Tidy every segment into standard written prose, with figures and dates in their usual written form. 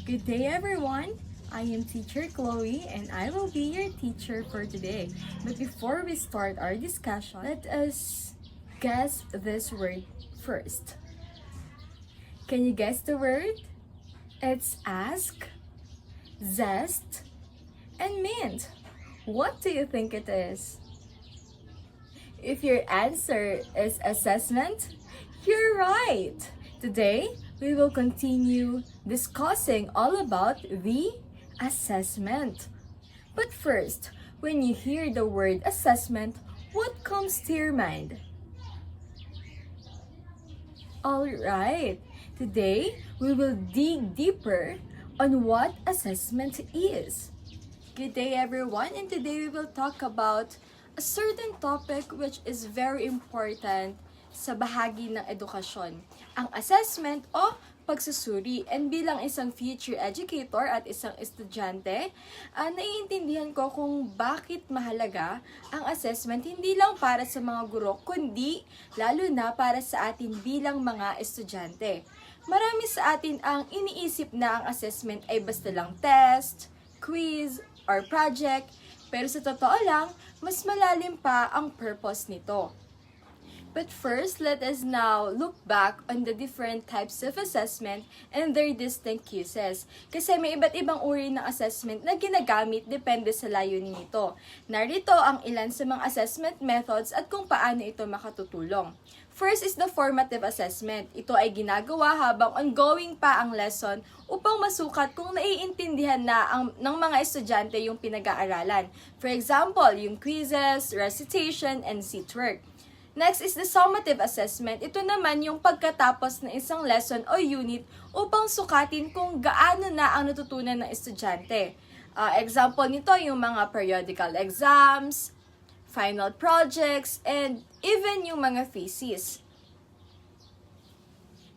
Good day, everyone. I am Teacher Chloe and I will be your teacher for today. But before we start our discussion, let us guess this word first. Can you guess the word? It's ask, zest, and mint. What do you think it is? If your answer is assessment, you're right. Today, we will continue discussing all about the assessment. But first, when you hear the word assessment, what comes to your mind? Alright, today we will dig deeper on what assessment is. Good day everyone, and today we will talk about a certain topic which is very important sa bahagi ng edukasyon, ang assessment o pagsusuri. And bilang isang future educator at isang estudyante, naiintindihan ko kung bakit mahalaga ang assessment hindi lang para sa mga guro, kundi lalo na para sa atin bilang mga estudyante. Marami sa atin ang iniisip na ang assessment ay basta lang test, quiz, or project, pero sa totoo lang, mas malalim pa ang purpose nito. But first, let us now look back on the different types of assessment and their distinct uses. Kasi may iba't ibang uri ng assessment na ginagamit depende sa layunin nito. Narito ang ilan sa mga assessment methods at kung paano ito makatutulong. First is the formative assessment. Ito ay ginagawa habang ongoing pa ang lesson upang masukat kung naiintindihan na ng mga estudyante yung pinag-aaralan. For example, yung quizzes, recitation, and seat work. Next is the summative assessment. Ito naman yung pagkatapos ng isang lesson o unit upang sukatin kung gaano na ang natutunan ng estudyante. Example nito yung mga periodical exams, final projects, and even yung mga thesis.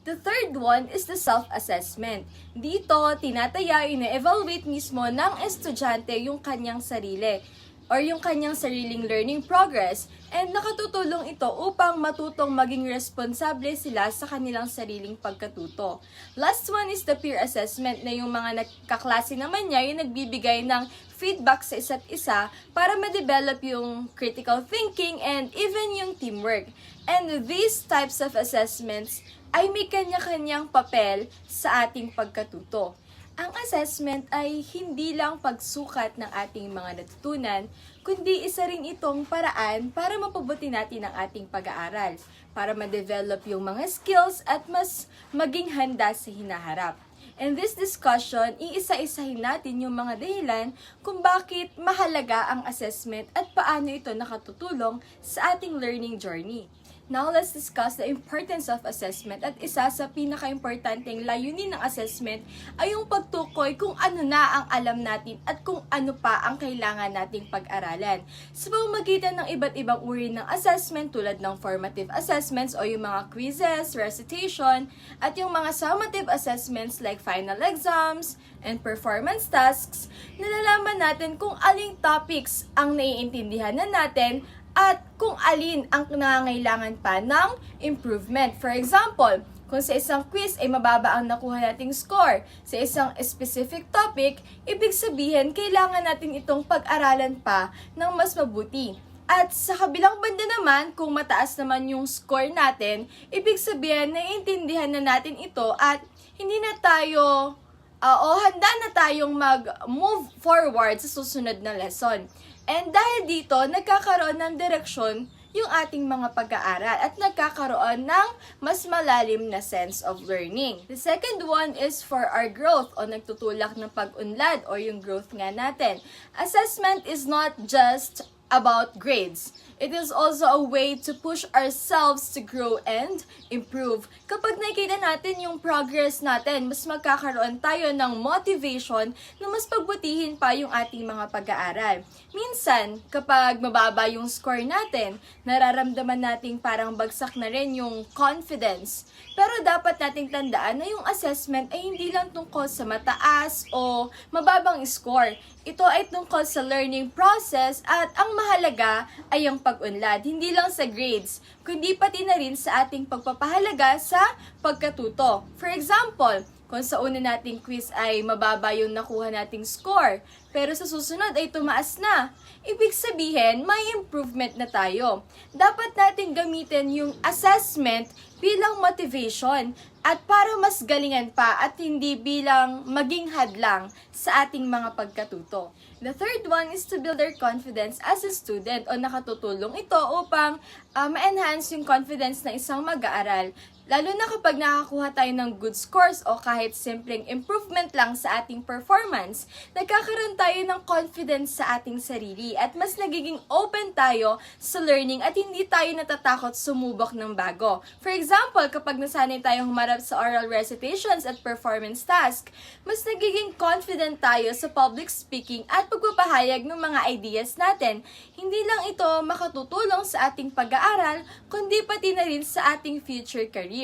The third one is the self-assessment. Dito, tinataya, ina-evaluate mismo ng estudyante yung kanyang sarili or yung kanyang sariling learning progress, and nakatutulong ito upang matutong maging responsable sila sa kanilang sariling pagkatuto. Last one is the peer assessment, na yung mga kaklase naman niya yung nagbibigay ng feedback sa isa't isa para ma-develop yung critical thinking and even yung teamwork. And these types of assessments ay may kanya-kanyang papel sa ating pagkatuto. Ang assessment ay hindi lang pagsukat ng ating mga natutunan, kundi isa rin itong paraan para mapabuti natin ang ating pag-aaral, para ma-develop yung mga skills at mas maging handa sa hinaharap. In this discussion, iisa-isahin natin yung mga dahilan kung bakit mahalaga ang assessment at paano ito nakatutulong sa ating learning journey. Now, let's discuss the importance of assessment, at isa sa pinaka-importanteng layunin ng assessment ay yung pagtukoy kung ano na ang alam natin at kung ano pa ang kailangan nating pag-aralan. Sa pamamagitan ng iba't ibang uri ng assessment tulad ng formative assessments o yung mga quizzes, recitation, at yung mga summative assessments like final exams and performance tasks, nalalaman natin kung aling topics ang naiintindihan na natin at kung alin ang nangangailangan pa ng improvement. For example, kung sa isang quiz ay mababa ang nakuha nating score sa isang specific topic, ibig sabihin kailangan natin itong pag-aralan pa ng mas mabuti. At sa kabilang banda naman, kung mataas naman yung score natin, ibig sabihin naiintindihan na natin ito at hindi na tayo handa na tayong mag-move forward sa susunod na lesson. And dahil dito, nagkakaroon ng direksyon yung ating mga pag-aaral at nagkakaroon ng mas malalim na sense of learning. The second one is for our growth o nagtutulak ng pag-unlad o yung growth nga natin. Assessment is not just about grades. It is also a way to push ourselves to grow and improve. Kapag nakikita natin yung progress natin, mas magkakaroon tayo ng motivation na mas pagbutihin pa yung ating mga pag-aaral. Minsan, kapag mababa yung score natin, nararamdaman nating parang bagsak na rin yung confidence. Pero dapat nating tandaan na yung assessment ay hindi lang tungkol sa mataas o mababang score. Ito ay tungkol sa learning process at ang mahalaga ay ang pag-unlad, hindi lang sa grades, kundi pati na rin sa ating pagpapahalaga sa pagkatuto. For example, Kung sa una nating quiz ay mababa yung nakuha nating score, pero sa susunod ay tumaas na. Ibig sabihin, may improvement na tayo. Dapat natin gamitin yung assessment bilang motivation at para mas galingan pa at hindi bilang maging hadlang sa ating mga pagkatuto. The third one is to build our confidence as a student o nakatutulong ito upang ma-enhance yung confidence ng isang mag-aaral. Lalo na kapag nakakuha tayo ng good scores o kahit simpleng improvement lang sa ating performance, nagkakaroon tayo ng confidence sa ating sarili at mas nagiging open tayo sa learning at hindi tayo natatakot sumubok ng bago. For example, kapag nasanay tayong humarap sa oral recitations at performance task, mas nagiging confident tayo sa public speaking at pagpapahayag ng mga ideas natin. Hindi lang ito makatutulong sa ating pag-aaral, kundi pati na rin sa ating future career.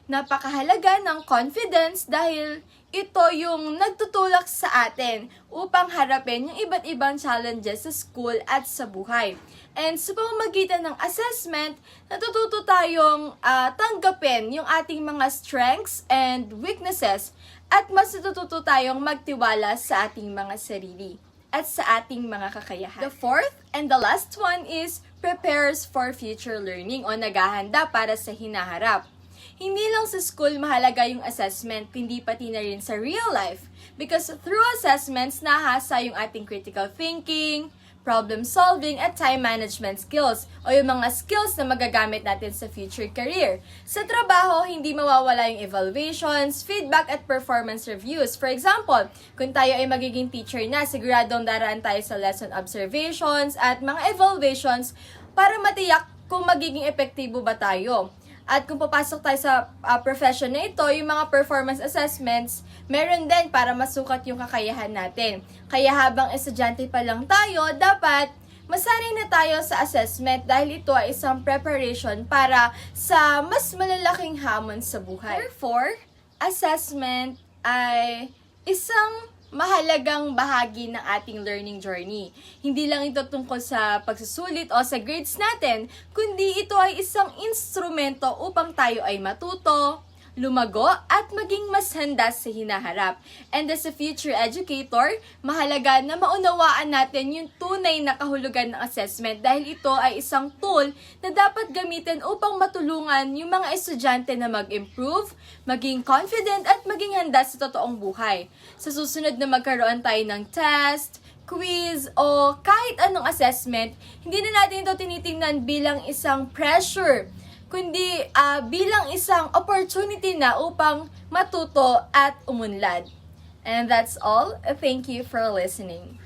Napakahalaga ng confidence dahil ito yung nagtutulak sa atin upang harapin yung iba't ibang challenges sa school at sa buhay. And sa pamamagitan ng assessment, natututo tayong tanggapin yung ating mga strengths and weaknesses at mas natututo tayong magtiwala sa ating mga sarili at sa ating mga kakayahan. The fourth and the last one is prepares for future learning o naghahanda para sa hinaharap. Hindi lang sa school mahalaga yung assessment, kundi pati na rin sa real life. Because through assessments, nahasa yung ating critical thinking, problem solving, at time management skills o yung mga skills na magagamit natin sa future career. Sa trabaho, hindi mawawala yung evaluations, feedback, at performance reviews. For example, kung tayo ay magiging teacher na, siguradong daraan tayo sa lesson observations at mga evaluations para matiyak kung magiging epektibo ba tayo. At kung papasok tayo sa profession na ito, yung mga performance assessments, meron din para masukat yung kakayahan natin. Kaya habang estudyante pa lang tayo, dapat masanay na tayo sa assessment dahil ito ay isang preparation para sa mas malalaking hamon sa buhay. Therefore, assessment ay isang mahalagang bahagi ng ating learning journey. Hindi lang ito tungkol sa pagsusulit o sa grades natin, kundi ito ay isang instrumento upang tayo ay matuto, lumago, at maging mas handa sa hinaharap. And as a future educator, mahalaga na maunawaan natin yung tunay na kahulugan ng assessment dahil ito ay isang tool na dapat gamitin upang matulungan yung mga estudyante na mag-improve, maging confident, at maging handa sa totoong buhay. Sa susunod na magkaroon tayo ng test, quiz, o kahit anong assessment, hindi na natin ito tinitingnan bilang isang pressure, kundi bilang isang opportunity na upang matuto at umunlad. And that's all. Thank you for listening.